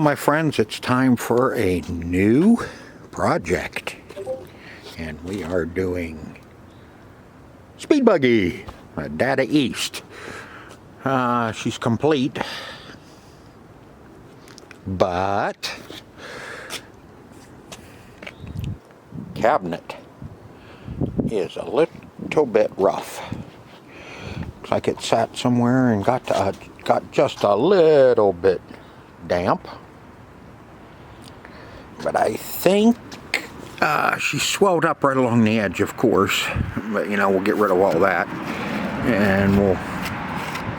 my friends, it's time for a new project. And we are doing Speed Buggy, Data East. She's complete, but cabinet is a little bit rough. Looks like it sat somewhere and got just a little bit damp. But I think she swelled up right along the edge, of course. But we'll get rid of all that, and we'll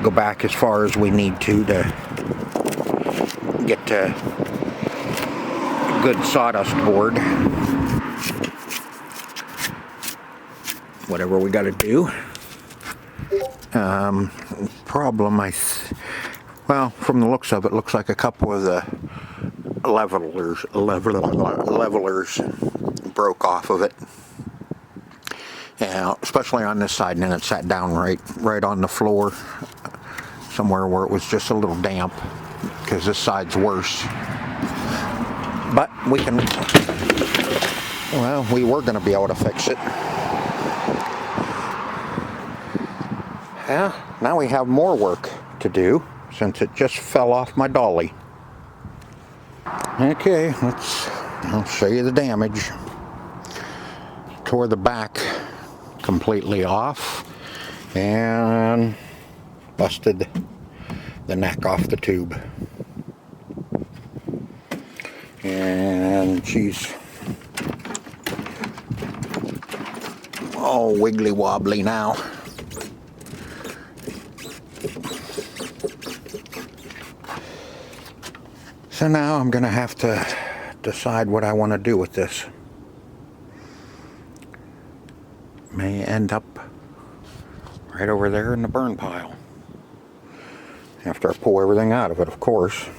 go back as far as we need to get to a good sawdust board. Whatever we got to do. Problem, well, from the looks of it, looks like a couple of the levelers broke off of it. Yeah, especially on this side, and then it sat down right on the floor, somewhere where it was just a little damp, because this side's worse. But we were going to be able to fix it. Yeah, now we have more work to do, since it just fell off my dolly. Okay, I'll show you the damage. Tore the back completely off and busted the neck off the tube. And she's all wiggly wobbly now. So now I'm going to have to decide what I want to do with this. May end up right over there in the burn pile. After I pull everything out of it, of course.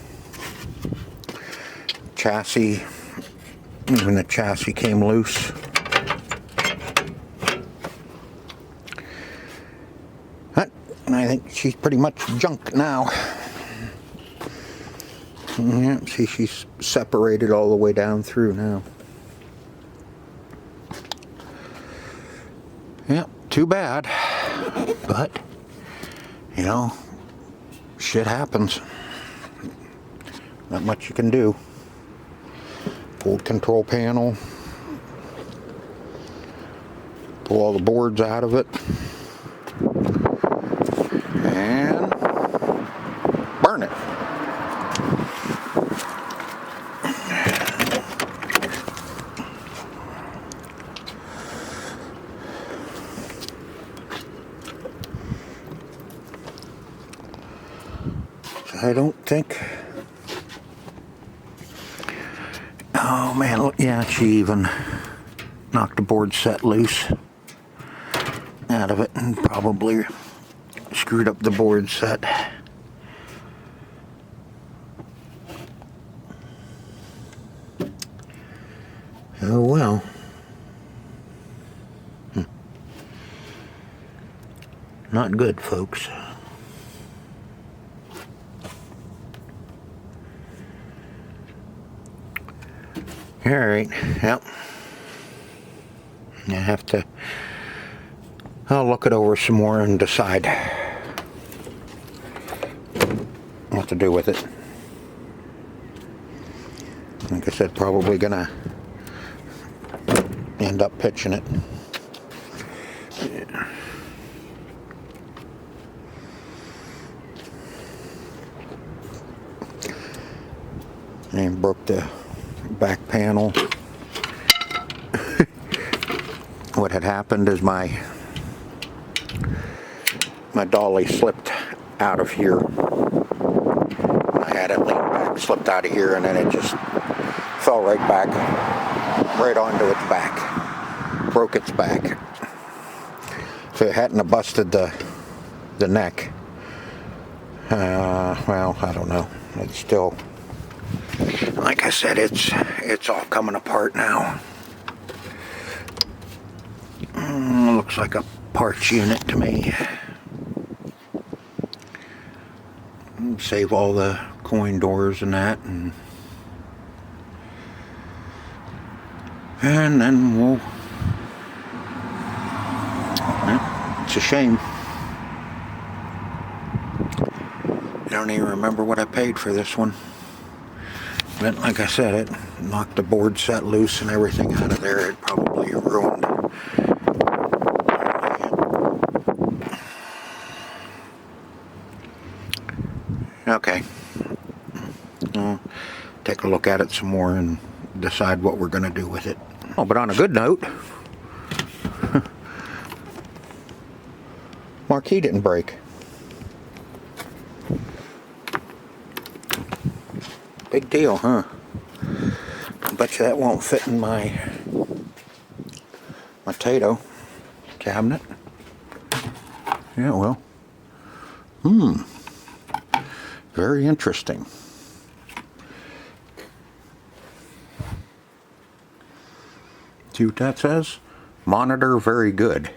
Chassis, even the chassis came loose. But I think she's pretty much junk now. Yeah, see, she's separated all the way down through now. Yeah, too bad. But, shit happens. Not much you can do. Pulled control panel. Pull all the boards out of it. And burn it. I don't think. Oh man, yeah, she even knocked the board set loose out of it and probably screwed up the board set. Oh well. Not good, folks. Alright, yep. I'll look it over some more and decide what to do with it. Like I said, probably gonna end up pitching it. Yeah. And broke the back panel. What had happened is my dolly slipped out of here. I had it lean back, slipped out of here, and then it just fell right back, right onto its back. Broke its back. If it hadn't have busted the neck, well, I don't know. It's still, like I said, it's all coming apart now. Looks like a parts unit to me. Save all the coin doors and that, and And then we'll... Well, it's a shame. I don't even remember what I paid for this one. But like I said, it knocked the board set loose and everything out of there. It probably ruined. Okay. I'll take a look at it some more and decide what we're going to do with it. Oh, but on a good note, marquee didn't break. Big deal, huh? I bet you that won't fit in my potato cabinet. Yeah, well. Very interesting. See what that says? Monitor very good.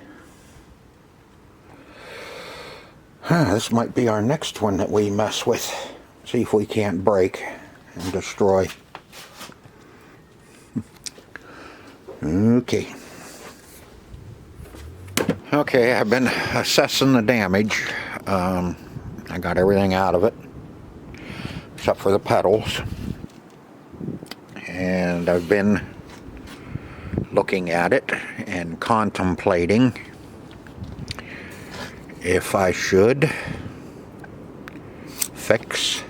This might be our next one that we mess with. See if we can't break and destroy. Okay. Okay, I've been assessing the damage. I got everything out of it except for the pedals. And I've been looking at it and contemplating if I should fix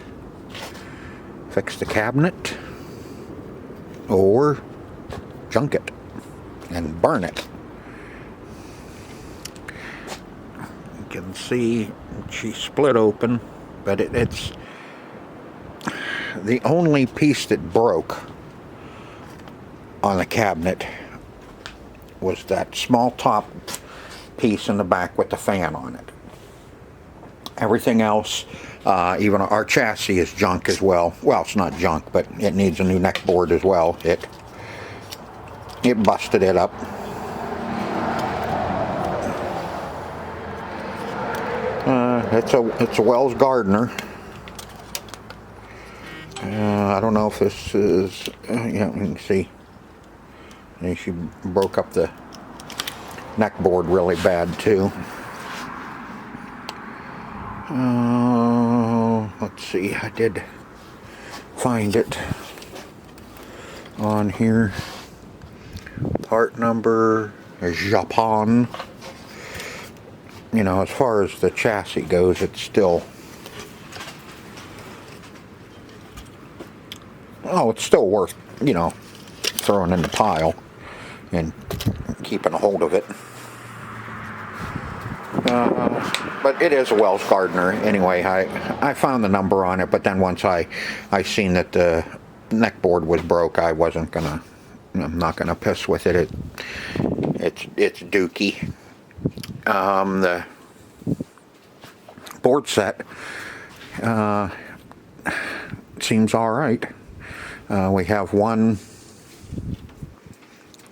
the cabinet or junk it and burn it. You can see she split open, but it's the only piece that broke on the cabinet was that small top piece in the back with the fan on it. Everything else, even our chassis is junk as well. Well, it's not junk, but it needs a new neck board as well. It busted it up. It's a Wells Gardner. I don't know if this is, yeah, you can see. She broke up the neck board really bad too. Let's see, I did find it on here. Part number is Japan. You know, as far as the chassis goes, it's still, it's still worth, you know, throwing in the pile and keeping a hold of it. But it is a Wells Gardner anyway. I found the number on it, but then once I seen that the neck board was broke, I'm not gonna piss with it. It's dookie. The board set seems all right. We have one.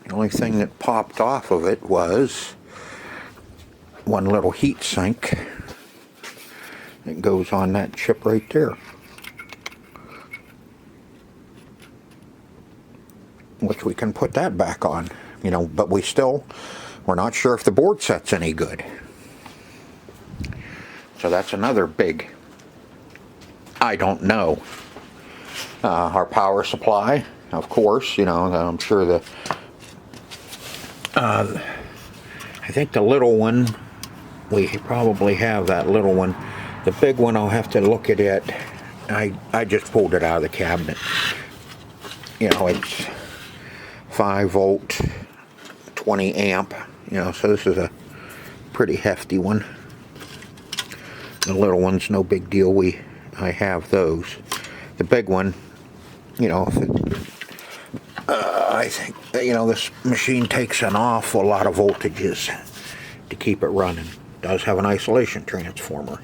The only thing that popped off of it was one little heat sink that goes on that chip right there, which we can put that back on, you know, but we're not sure if the board set's any good. So that's another big I don't know. Our power supply, of course, you know, I'm sure I think the little one, we probably have that little one. The big one, I'll have to look at it. I just pulled it out of the cabinet. You know, it's 5 volt, 20 amp, you know, so this is a pretty hefty one. The little one's no big deal. I have those. The big one, you know, I think, you know, this machine takes an awful lot of voltages to keep it running. It does have an isolation transformer.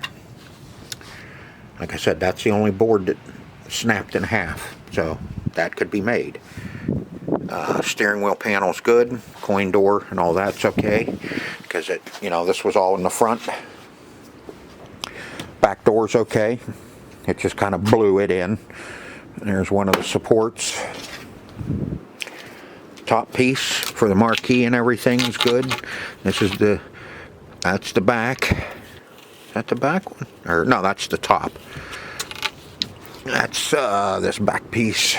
Like I said, that's the only board that snapped in half, so that could be made. Steering wheel panel's good, coin door and all that's okay, because it, you know, this was all in the front. Back door's okay. It just kind of blew it in. There's one of the supports. top piece for the marquee and everything is good. This is that's the back. Is that the back one? Or no, that's the top. That's this back piece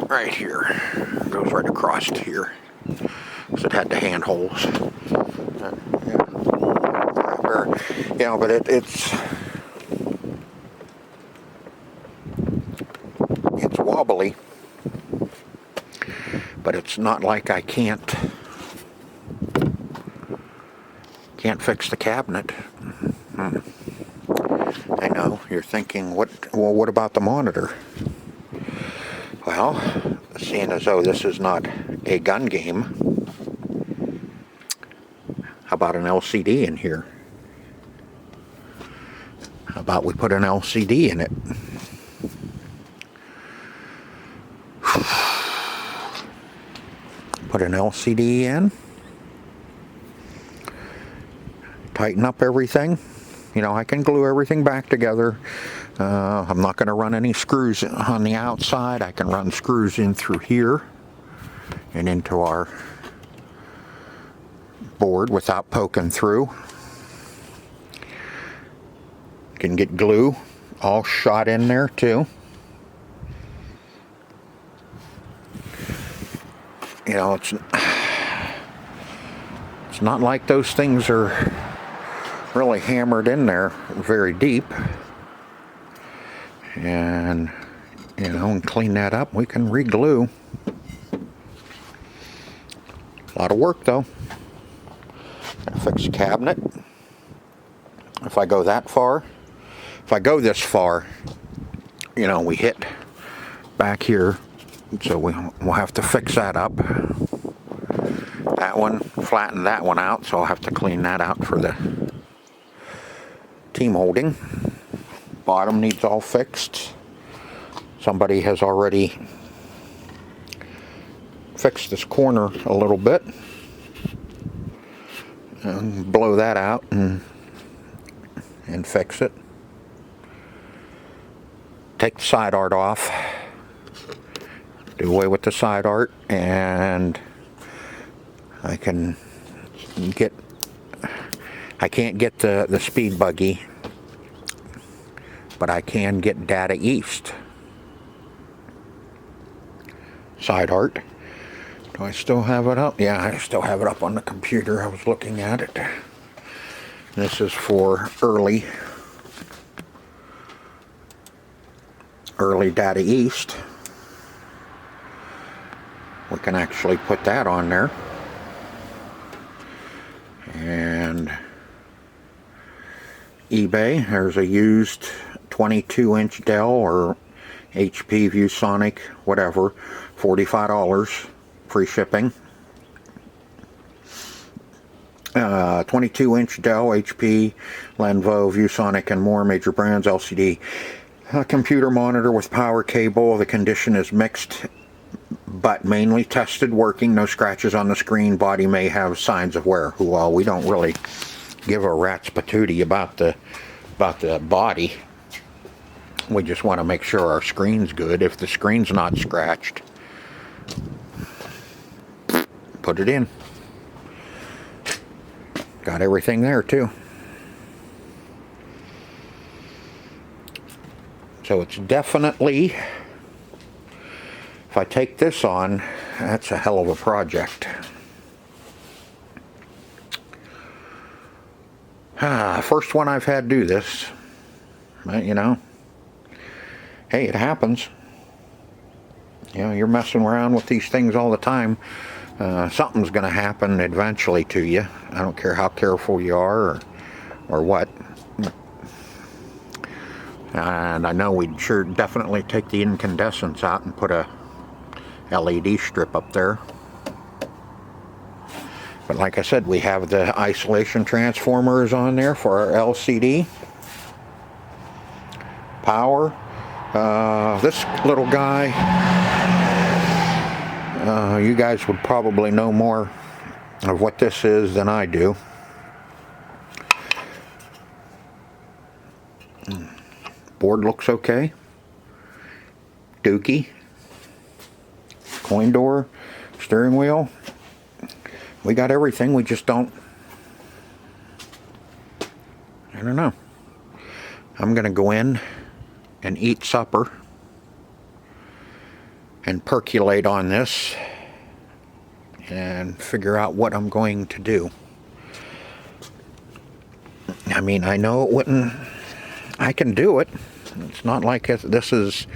right here. Goes right across to here. So it had the handholds. Yeah, but it's wobbly. But it's not like I can't fix the cabinet. I know you're thinking, what about the monitor? Well, seeing as though this is not a gun game, how about an LCD in here? How about we put an LCD in it? Put an LCD in. Tighten up everything. You know, I can glue everything back together. I'm not going to run any screws on the outside. I can run screws in through here and into our board without poking through. Can get glue all shot in there too. You know, it's not like those things are really hammered in there very deep. And, you know, and clean that up. We can re-glue. A lot of work though. Gotta fix the cabinet. If I go that far, if I go this far, you know, we hit back here. So we'll have to fix that up. That one, flatten that one out, so I'll have to clean that out for the team holding. Bottom needs all fixed. Somebody has already fixed this corner a little bit. And blow that out and fix it. Take the side art off. Do away with the side art, and I can't get the speed buggy, but I can get Data East side art. Do I still have it up? Yeah, I still have it up on the computer. I was looking at it. This is for early Data East. We can actually put that on there. And eBay, there's a used 22-inch Dell or HP ViewSonic, whatever, $45, free shipping. 22-inch Dell, HP, Lenovo, ViewSonic, and more major brands, LCD. Computer monitor with power cable. The condition is mixed, but mainly tested, working, no scratches on the screen. Body may have signs of wear. Well, we don't really give a rat's patootie about the body. We just want to make sure our screen's good. If the screen's not scratched, put it in. Got everything there too. So it's definitely, if I take this on, that's a hell of a project. First one I've had do this. But, you know, hey, it happens. You know, you're messing around with these things all the time. Something's going to happen eventually to you. I don't care how careful you are or what. And I know we'd sure definitely take the incandescents out and put a LED strip up there. But like I said, we have the isolation transformers on there for our LCD. Power. This little guy, you guys would probably know more of what this is than I do. Board looks okay. Dookie. coin door, steering wheel. We got everything, we just don't, I don't know. I'm gonna go in and eat supper and percolate on this and figure out what I'm going to do. I mean, I know it wouldn't, I can do it. It's not like this is,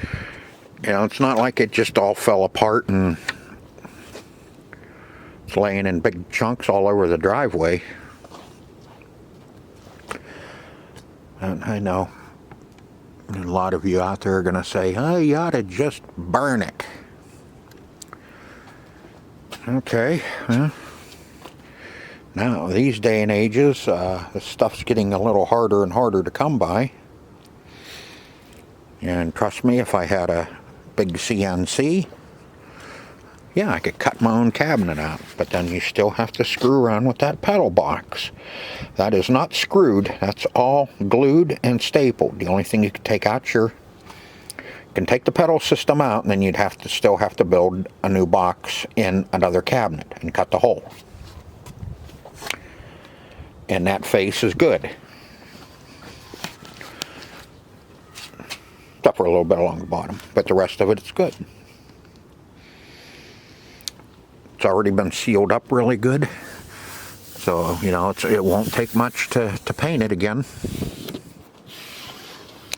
you know, it's not like it just all fell apart and it's laying in big chunks all over the driveway. And I know a lot of you out there are going to say, oh, you ought to just burn it. Okay, well, now these day and ages, this stuff's getting a little harder and harder to come by. And trust me, if I had a big CNC, yeah, I could cut my own cabinet out. But then you still have to screw around with that pedal box. That is not screwed. That's all glued and stapled. The only thing you can take out you can take the pedal system out, and then you'd still have to build a new box in another cabinet and cut the hole. And that face is good. Except for a little bit along the bottom, but the rest of it's good. It's already been sealed up really good, so you know it won't take much to paint it again.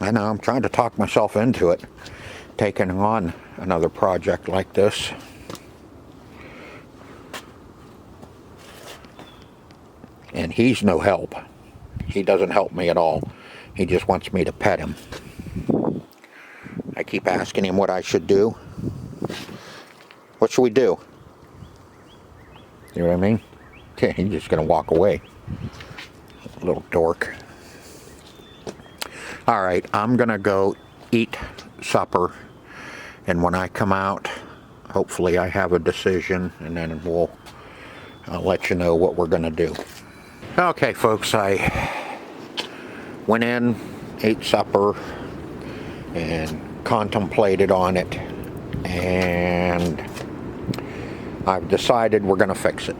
I know I'm trying to talk myself into it, taking on another project like this. And he's no help. He doesn't help me at all. He just wants me to pet him. I keep asking him what I should do. What should we do? You know what I mean? Okay, he's just gonna walk away. Little dork. Alright, I'm gonna go eat supper, and when I come out, hopefully I have a decision, and then I'll let you know what we're gonna do. Okay folks, I went in, ate supper, and contemplated on it, and I've decided we're gonna fix it.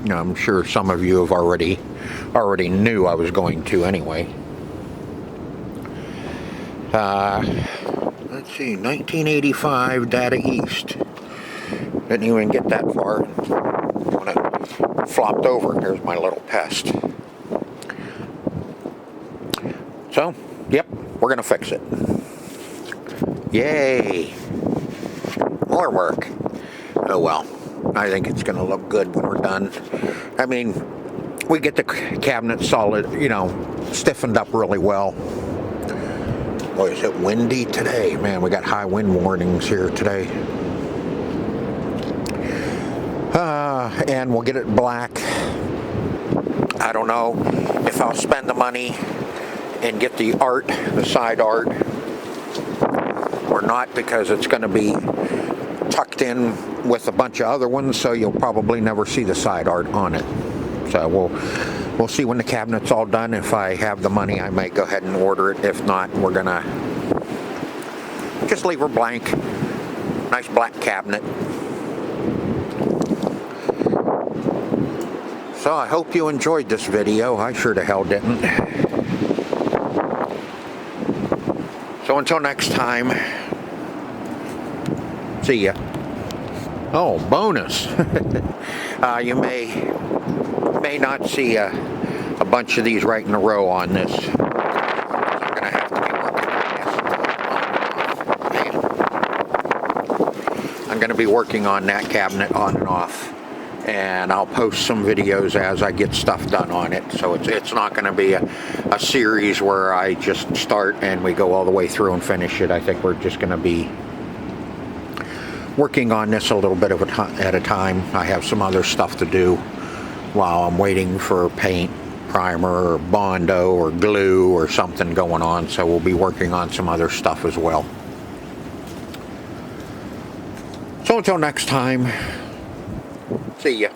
I'm sure some of you have already knew I was going to anyway. Let's see, 1985 Data East. Didn't even get that far when it flopped over. There's my little pest. So, yep, we're gonna fix it. Yay! More work. Oh well, I think it's gonna look good when we're done. I mean, we get the cabinet solid, stiffened up really well. Boy, is it windy today. Man, we got high wind warnings here today. And we'll get it black. I don't know if I'll spend the money and get the art, the side art, or not, because it's going to be tucked in with a bunch of other ones, so you'll probably never see the side art on it. So we'll see when the cabinet's all done. If I have the money, I might go ahead and order it. If not, we're gonna just leave her blank. Nice black cabinet. So I hope you enjoyed this video. I sure the hell didn't. So until next time, see ya. Oh, bonus. You may not see a bunch of these right in a row on this. I'm going to have to be working on this. I'm going to be working on that cabinet on and off. And I'll post some videos as I get stuff done on it. So it's not going to be a series where I just start and we go all the way through and finish it. I think we're just going to be working on this a little bit at a time. I have some other stuff to do while I'm waiting for paint, primer, or Bondo, or glue, or something going on. So we'll be working on some other stuff as well. So until next time, see ya.